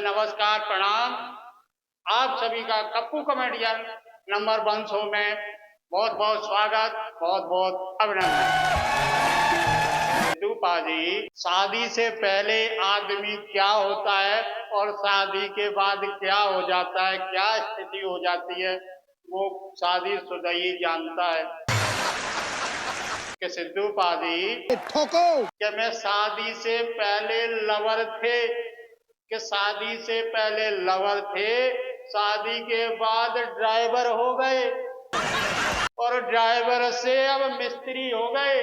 नमस्कार प्रणाम। आप सभी का कप्पू कॉमेडियन नंबर 1 शो में बहुत बहुत स्वागत, बहुत बहुत अभिनंदन। सिद्धू पाजी, शादी से पहले आदमी क्या होता है और शादी के बाद क्या हो जाता है, क्या स्थिति हो जाती है, वो शादीशुदा ही जानता है। कि सिद्धू पाजी कि मैं शादी से पहले लवर थे, कि शादी से पहले लवर थे, शादी के बाद ड्राइवर हो गए और ड्राइवर से अब मिस्त्री हो गए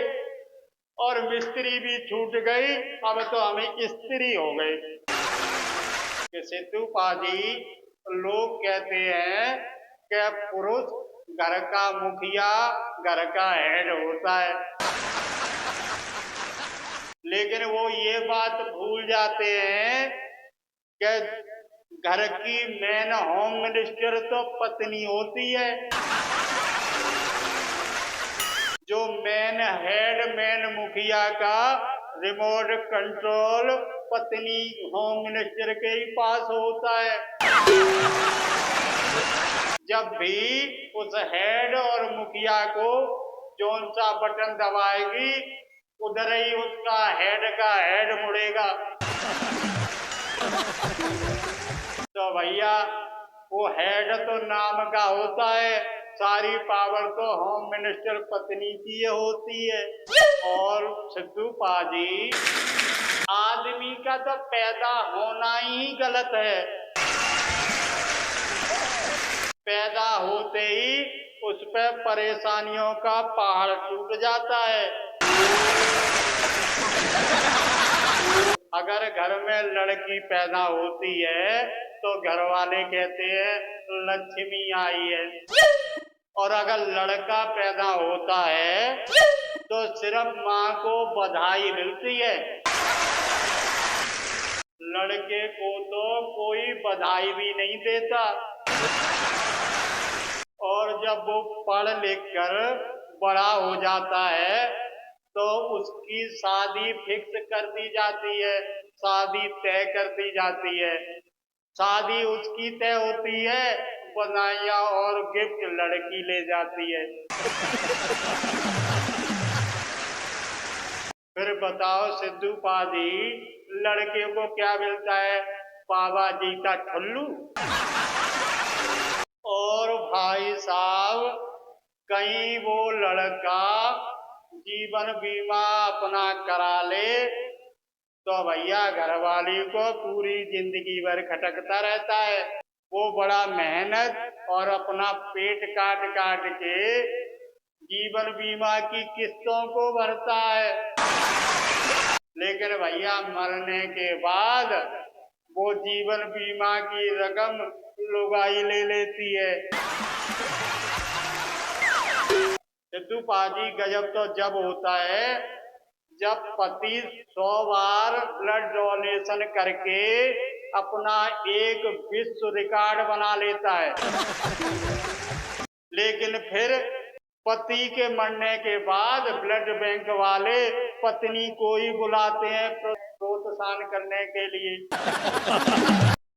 और मिस्त्री भी छूट गई, अब तो हमें स्त्री हो गए। कि सिद्धू पाजी, लोग कहते हैं कि पुरुष घर का मुखिया, घर का हेड होता है, लेकिन वो ये बात भूल जाते हैं कि घर की मेन होम मिनिस्टर तो पत्नी होती है। जो मेन हेड, मेन मुखिया का रिमोट कंट्रोल पत्नी होम मिनिस्टर के ही पास होता है। जब भी उस हेड और मुखिया को जौन सा बटन दबाएगी, उधर ही उसका हेड का हेड मुड़ेगा। तो भैया, वो हेड तो नाम का होता है, सारी पावर तो होम मिनिस्टर पत्नी की होती है। और सिद्धू पाजी, आदमी का तो पैदा होना ही गलत है। पैदा होते ही उस पे परेशानियों का पहाड़ टूट जाता है। अगर घर में लड़की पैदा होती है तो घर वाले कहते हैं लक्ष्मी आई है, और अगर लड़का पैदा होता है तो सिर्फ माँ को बधाई मिलती है, लड़के को तो कोई बधाई भी नहीं देता। और जब वो पढ़ लिख कर बड़ा हो जाता है तो उसकी शादी फिक्स कर दी जाती है, शादी तय कर दी जाती है। शादी उसकी तय होती है, बधाइयाँ और गिफ्ट लड़की ले जाती है। फिर बताओ सिद्धू पाजी, लड़के को क्या मिलता है? बाबा जी का ठुल्लू। और भाई साहब, कहीं वो लड़का जीवन बीमा अपना करा ले तो भैया घरवाली को पूरी जिंदगी भर खटकता रहता है। वो बड़ा मेहनत और अपना पेट काट काट के जीवन बीमा की किस्तों को भरता है, लेकिन भैया मरने के बाद वो जीवन बीमा की रकम लुगाई ले लेती है। सिद्धू पाजी, गजब तो जब होता है जब पति 100 बार ब्लड डोनेशन करके अपना एक विश्व रिकॉर्ड बना लेता है, लेकिन फिर पति के मरने के बाद ब्लड बैंक वाले पत्नी को ही बुलाते हैं प्रोत्साहन करने के लिए,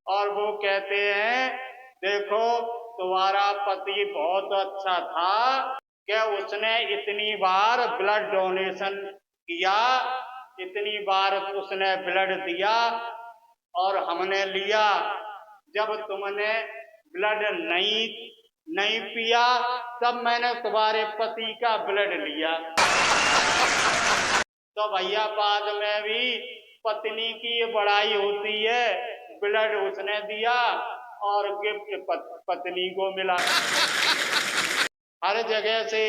और वो कहते हैं देखो तुम्हारा पति बहुत अच्छा था कि उसने इतनी बार ब्लड डोनेशन किया, इतनी बार उसने ब्लड दिया और हमने लिया। जब तुमने ब्लड नहीं पिया तब मैंने तुम्हारे पति का ब्लड लिया। तो भैया बाद में भी पत्नी की बड़ाई होती है, ब्लड उसने दिया और गिफ्ट पत्नी को मिला। हर जगह से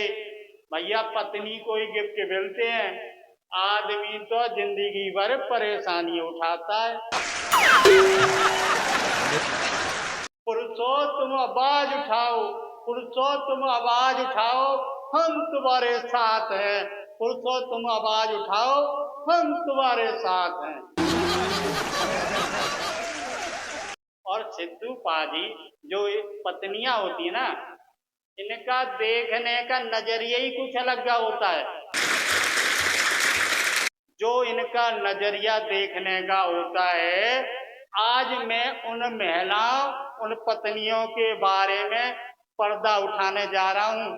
भैया पत्नी को ही गिफ्ट मिलते हैं, आदमी तो जिंदगी भर परेशानी उठाता है। पुरुषों तुम आवाज उठाओ, पुरुषों तुम आवाज उठाओ, हम तुम्हारे साथ हैं। पुरुषों तुम आवाज उठाओ, हम तुम्हारे साथ हैं। और सिद्धू पाजी, जो पत्नियां होती है ना, इनका देखने का नजरिया ही कुछ अलग होता है। जो इनका नजरिया देखने का होता है, आज मैं उन महिलाओं, उन पत्नियों के बारे में पर्दा उठाने जा रहा हूं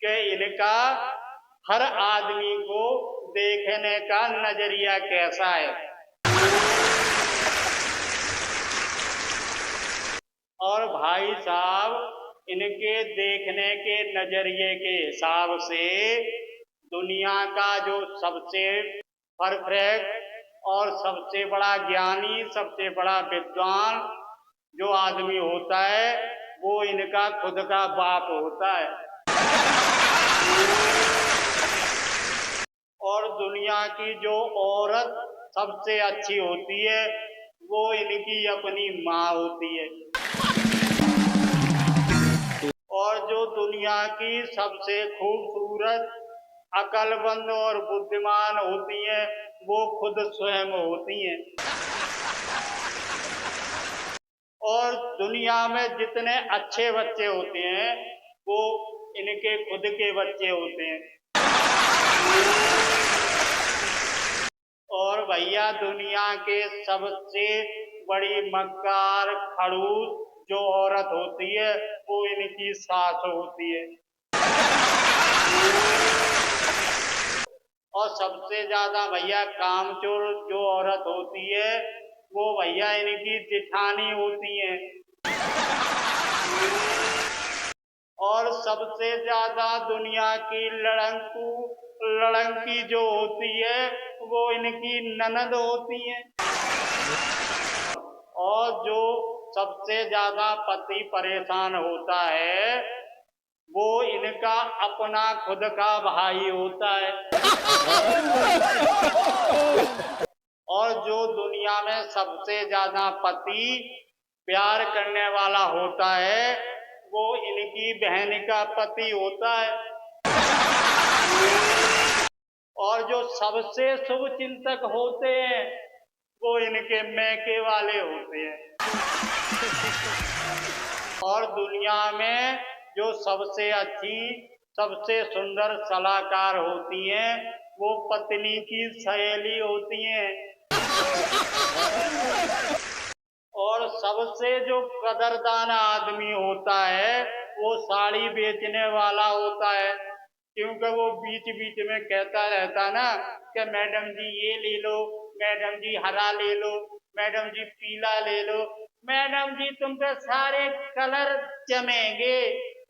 कि इनका हर आदमी को देखने का नजरिया कैसा है। और भाई साहब, इनके देखने के नजरिए के हिसाब से दुनिया का जो सबसे परफेक्ट और सबसे बड़ा ज्ञानी, सबसे बड़ा विद्वान जो आदमी होता है वो इनका खुद का बाप होता है। और दुनिया की जो औरत सबसे अच्छी होती है वो इनकी अपनी माँ होती है। और जो दुनिया की सबसे खूबसूरत, अक्लमंद और बुद्धिमान होती हैं वो खुद स्वयं होती हैं। और दुनिया में जितने अच्छे बच्चे होते हैं वो इनके खुद के बच्चे होते हैं। और भैया, दुनिया के सबसे बड़ी मक्कार, खड़ूस जो औरत होती है वो इनकी सास होती है। और सबसे ज्यादा भैया कामचोर जो औरत होती है वो भैया इनकी जेठानी होती है। और सबसे ज्यादा दुनिया की लड़ंकी जो होती है वो इनकी ननद होती है। और जो सबसे ज्यादा पति परेशान होता है वो इनका अपना खुद का भाई होता है। और जो दुनिया में सबसे ज्यादा पति प्यार करने वाला होता है वो इनकी बहन का पति होता है। और जो सबसे शुभ चिंतक होते हैं वो इनके मैके वाले होते हैं। और दुनिया में जो सबसे अच्छी, सबसे सुंदर सलाहकार होती हैं वो पत्नी की सहेली होती हैं। और सबसे जो कदरदान आदमी होता है वो साड़ी बेचने वाला होता है, क्योंकि वो बीच बीच में कहता रहता ना कि मैडम जी ये ले लो, मैडम जी हरा ले लो, मैडम जी पीला ले लो, मैडम जी तुम पे सारे कलर जमेंगे,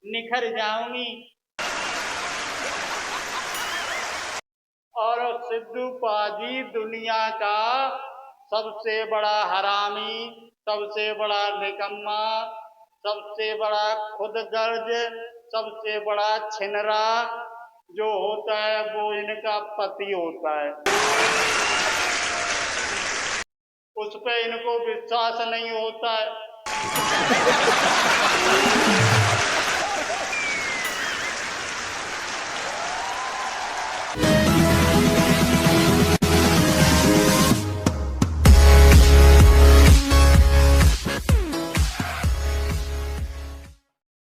निखर जाऊंगी। और सिद्धू पाजी दुनिया का सबसे बड़ा हरामी, सबसे बड़ा निकम्मा, सबसे बड़ा खुदगर्ज, सबसे बड़ा छिनरा जो होता है वो इनका पति होता है। उस पे इनको विश्वास नहीं होता है।